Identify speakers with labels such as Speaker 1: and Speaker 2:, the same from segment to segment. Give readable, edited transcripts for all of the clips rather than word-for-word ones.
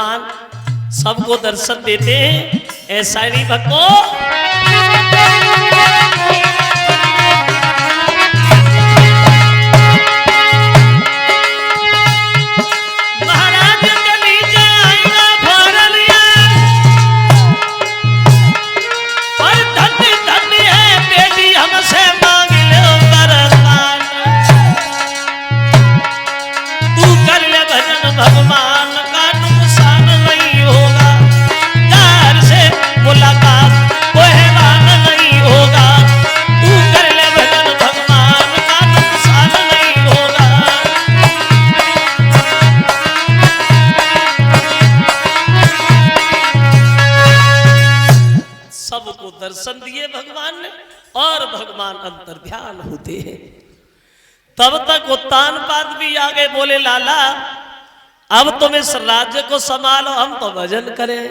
Speaker 1: भगवान सबको दर्शन देते हैं, ऐसा नहीं भक्तों।
Speaker 2: भगवान का नुकसान नहीं होगा, यार से मुलाकात को हैरान नहीं होगा। तू कर ले भजन भगवान का नुकसान नहीं होगा।
Speaker 1: सबको दर्शन दिए भगवान ने और भगवान अंतर्ध्यान होते हैं। तब तक उत्तान पाद भी आगे बोले लाला अब तुम इस राज्य को संभालो, हम तो भजन करें।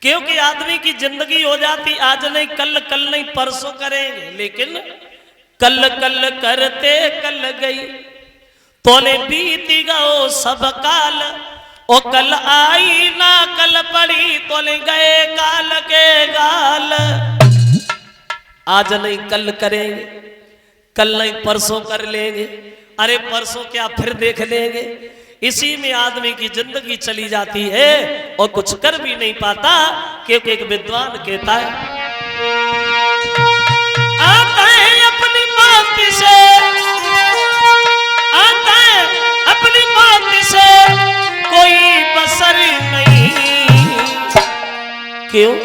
Speaker 1: क्योंकि आदमी की जिंदगी हो जाती आज नहीं कल, कल नहीं परसों करेंगे, लेकिन कल कल करते कल गई तोले बीती गओ सब काल। ओ कल आई ना कल पड़ी तोले गए काल के गाल। आज नहीं कल करेंगे, कल नहीं परसों कर लेंगे, अरे परसों क्या फिर देख लेंगे। इसी में आदमी की जिंदगी चली जाती है और कुछ कर भी नहीं पाता। क्योंकि एक विद्वान कहता है
Speaker 2: आता है अपनी माटी से, आता है अपनी माटी से कोई बसर नहीं।
Speaker 1: क्यों?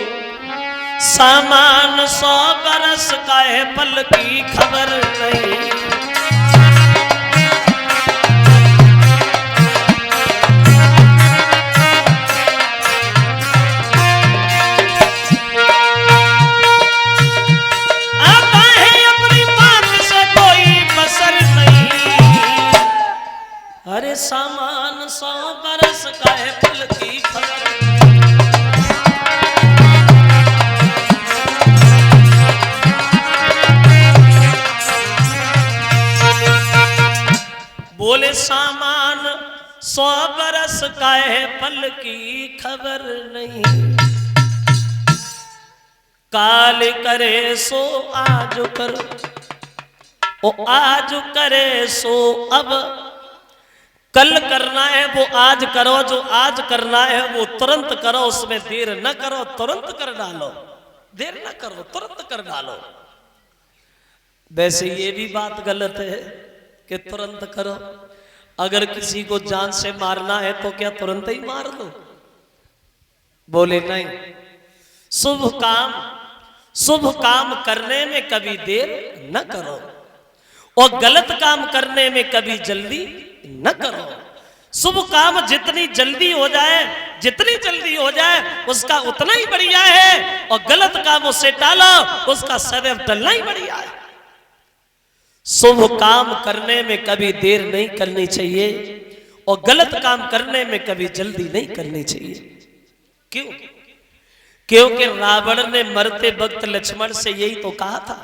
Speaker 2: सामान 100 बरस का है पल की खबर नहीं। अरे सामान 100 बरस का है पल की खबर। बोले सामान 100 बरस का है पल की खबर नहीं। काल करे सो आज करो, ओ आज करे सो अब। कल करना है वो आज करो, जो आज करना है वो तुरंत करो, उसमें देर न करो, तुरंत कर डालो। देर न करो, तुरंत कर डालो। वैसे ये भी बात गलत है कि तुरंत करो। अगर किसी को जान से मारना है तो क्या तुरंत ही मार दो? बोले नहीं। शुभ काम करने में कभी देर न करो और गलत काम करने में कभी जल्दी न करो। शुभ काम जितनी जल्दी हो जाए, जितनी जल्दी हो जाए उसका उतना ही बढ़िया है, और गलत काम उसे टालो, उसका सदैव टलना ही बढ़िया है। शुभ काम करने में कभी देर नहीं करनी चाहिए और गलत काम करने में कभी जल्दी नहीं करनी चाहिए। क्यों? क्योंकि रावण ने मरते वक्त लक्ष्मण से यही तो कहा था।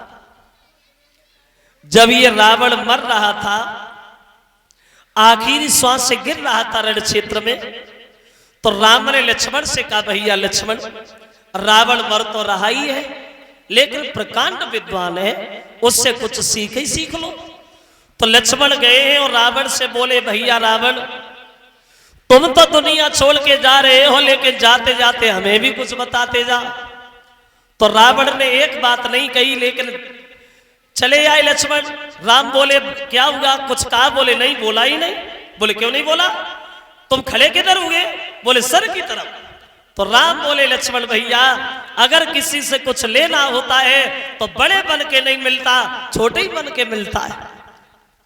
Speaker 2: जब ये रावण मर रहा था, आखिरी श्वास से गिर रहा था रण क्षेत्र में, तो राम ने लक्ष्मण से कहा भैया लक्ष्मण, रावण मर तो रहा ही है लेकिन प्रकांड विद्वान है, उससे कुछ सीख ही सीख लो। तो लक्ष्मण गए हैं और रावण से बोले भैया रावण, तुम तो दुनिया छोड़ के जा रहे हो लेकिन जाते जाते हमें भी कुछ बताते जा। तो रावण ने एक बात नहीं कही लेकिन चले आए लक्ष्मण। राम बोले क्या हुआ, कुछ कहा? बोले नहीं, बोला ही नहीं। बोले क्यों नहीं बोला? तुम खड़े किधर हुए? बोले सर की तरफ। तो राम बोले लक्ष्मण भैया, अगर किसी से कुछ लेना होता है तो बड़े बन के नहीं मिलता, छोटे ही बन के मिलता है।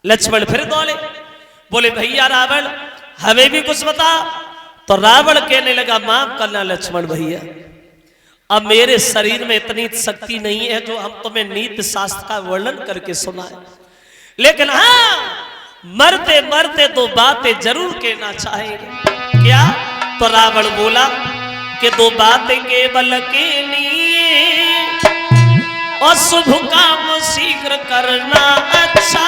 Speaker 2: लक्ष्मण फिर दौड़े, बोले भैया रावण हमें भी कुछ बता। तो रावण कहने लगा माफ करना लक्ष्मण भैया, अब मेरे शरीर में इतनी शक्ति नहीं है जो हम तुम्हें नीति शास्त्र का वर्णन करके सुनाए, लेकिन हाँ मरते मरते दो बातें जरूर कहना चाहेंगे। क्या? तो रावण बोला कि दो बातें केवल के लिए और शुभ काम शीघ्र करना अच्छा।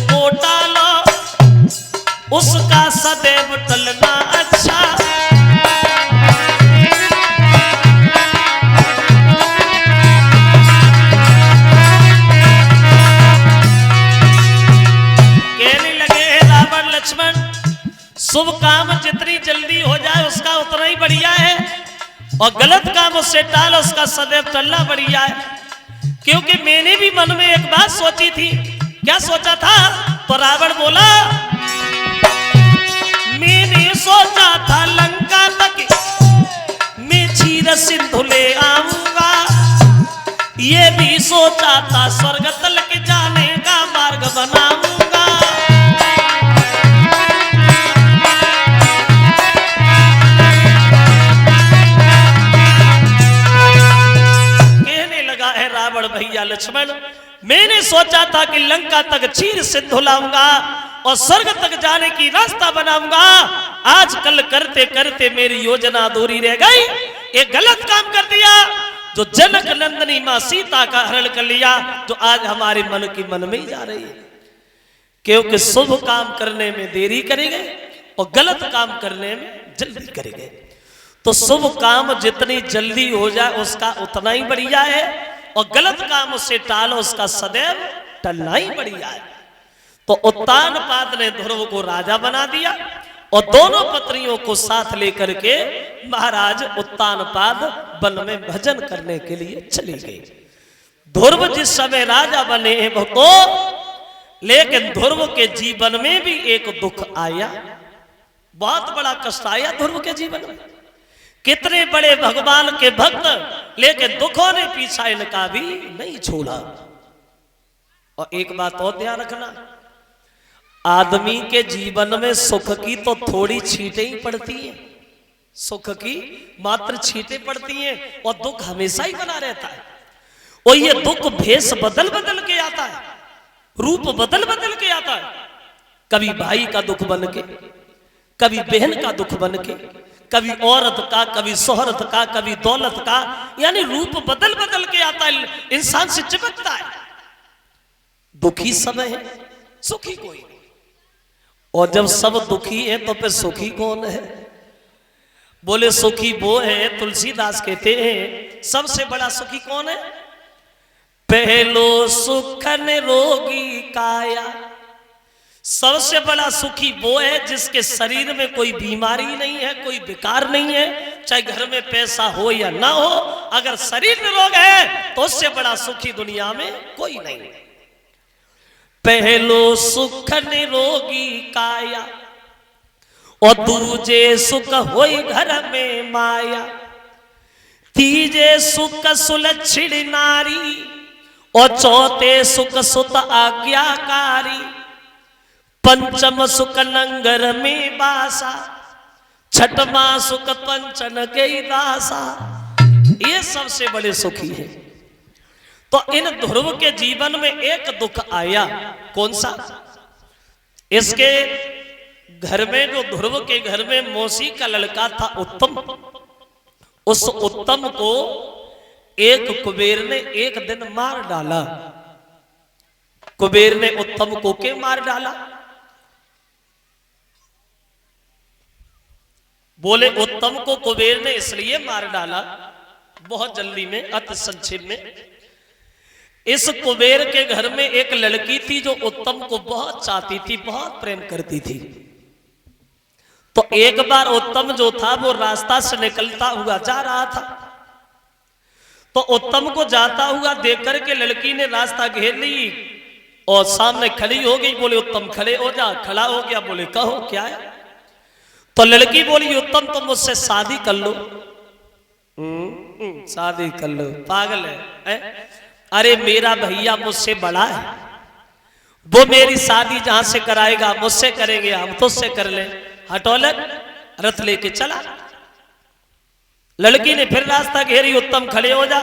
Speaker 1: जिसको टालो उसका सदैव टलना अच्छा। कहने लगे रावण लक्ष्मण, शुभ काम जितनी जल्दी हो जाए उसका उतना ही बढ़िया है, और गलत काम उससे टाल उसका सदैव टलना बढ़िया है। क्योंकि मैंने भी मन में एक बात सोची थी। क्या सोचा था? तो रावण बोला, मैंने सोचा था लंका तक मैं क्षीर सिंधु ले आऊंगा, ये भी सोचा था स्वर्ग तल के जाने का मार्ग बनाऊंगा। कहने लगा है रावण भैया लक्ष्मण, मैंने सोचा था कि लंका तक क्षीर सिंधु लाऊंगा और स्वर्ग तक जाने की रास्ता बनाऊंगा। आज कल करते करते मेरी योजना अधूरी रह गई, एक गलत काम कर दिया जो जनक नंदनी मां सीता का हरण कर लिया, जो आज हमारे मन की मन में ही जा रही है। क्योंकि शुभ काम करने में देरी करेंगे और गलत काम करने में जल्दी करेंगे। तो शुभ काम जितनी जल्दी हो जाए उसका उतना ही बढ़िया है, और गलत काम उससे टालो उसका सदैव टलना ही बढ़िया है। तो उत्तानपाद ने ध्रुव को राजा बना दिया और दोनों पत्नियों को साथ लेकर के महाराज उत्तानपाद वन में भजन करने के लिए चले गए। ध्रुव जिस समय राजा बने हैं भक्तों, लेकिन ध्रुव के जीवन में भी एक दुख आया, बहुत बड़ा कष्ट आया ध्रुव के जीवन में। कितने बड़े भगवान के भक्त, लेकिन दुखों ने पीछा इनका भी नहीं छोड़ा। और एक बात और ध्यान रखना, आदमी के जीवन में सुख की तो थोड़ी छींटें ही पड़ती हैं, सुख की मात्र छींटें पड़ती हैं, और दुख हमेशा ही बना रहता है। और ये दुख भेष बदल बदल के आता है, रूप बदल बदल के आता है। कभी भाई का दुख बन के, कभी बहन का दुख बन के, कभी औरत का, कभी शोहरत का, कभी दौलत का, यानी रूप बदल बदल के आता है, इंसान से चिपकता है। दुखी सब है, सुखी कोई नहीं। और जब सब दुखी है तो फिर सुखी कौन है? बोले सुखी वो है, तुलसीदास कहते हैं सबसे बड़ा सुखी कौन है? पहलो सुख निरोगी काया। सबसे बड़ा सुखी वो है जिसके शरीर में कोई बीमारी नहीं है, कोई विकार नहीं है, चाहे घर में पैसा हो या ना हो, अगर शरीर निरोग है तो उससे बड़ा सुखी दुनिया में कोई नहीं है। पहलो सुख निरोगी काया और दूजे सुख होई घर में माया, तीजे सुख सुलक्षण नारी और चौथे सुख सुत आज्ञाकारी, पंचम सुख नंगर में बासा, छठवा सुख पंचन के दासा। ये सबसे बड़े सुखी हैं। तो इन ध्रुव के जीवन में एक दुख आया, कौन सा? इसके घर में, जो ध्रुव के घर में मौसी का लड़का था उत्तम, उस उत्तम को एक कुबेर ने एक दिन मार डाला। कुबेर ने उत्तम को के मार डाला? बोले उत्तम को कुबेर ने इसलिए मार डाला, बहुत जल्दी में, अति संक्षेप में, इस कुबेर के घर में एक लड़की थी जो उत्तम को बहुत चाहती थी, बहुत प्रेम करती थी। तो एक बार उत्तम जो था वो रास्ता से निकलता हुआ जा रहा था, तो उत्तम को जाता हुआ देख करके लड़की ने रास्ता घेर ली और सामने खड़ी हो गई। बोले उत्तम खड़े हो जा। खड़ा हो गया। बोले कहो क्या है? तो लड़की बोली उत्तम तुम मुझसे शादी कर लो। शादी कर लो? पागल है? अरे मेरा भैया मुझसे बड़ा है, वो मेरी शादी जहां से कराएगा मुझसे करेंगे, हम तो उससे कर ले। हटोलक रथ लेके चला। लड़की ने फिर रास्ता घेरी। उत्तम खड़े हो जा,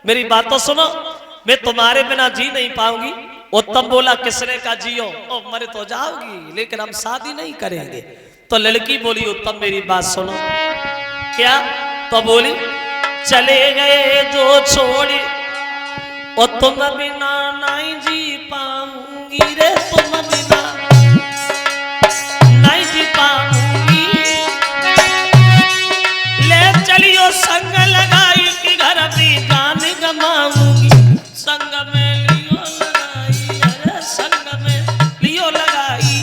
Speaker 1: मेरी बात तो सुनो, मैं तुम्हारे बिना जी नहीं पाऊंगी। उत्तम बोला किसने का जियो? ओ मरे तो जाओगी, लेकिन हम शादी नहीं करेंगे। तो लड़की बोली उत्तम मेरी बात सुनो। क्या? तो बोली चले गए जो छोड़ी और तुम बिना नहीं जी पाऊंगी रे तुम तुम बिना नहीं जी पाऊंगी, ले चलियो संग लगाई कि घर भी जान गमाऊंगी। संग में लियो लगाई, अरे संग में लियो लगाई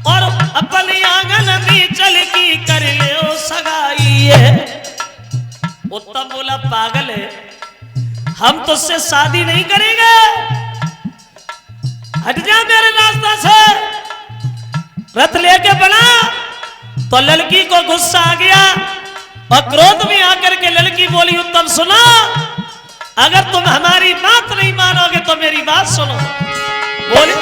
Speaker 1: और अपने आंगन में चल की कर ले सगाई है। उत्तम बोला पागल है, हम तो उससे शादी नहीं करेंगे, हट जा मेरे रास्ता से। रथ लेके बना तो लड़की को गुस्सा आ गया और क्रोध में आकर के लड़की बोली उत्तम सुनो, अगर तुम हमारी बात नहीं मानोगे तो मेरी बात सुनो। बोली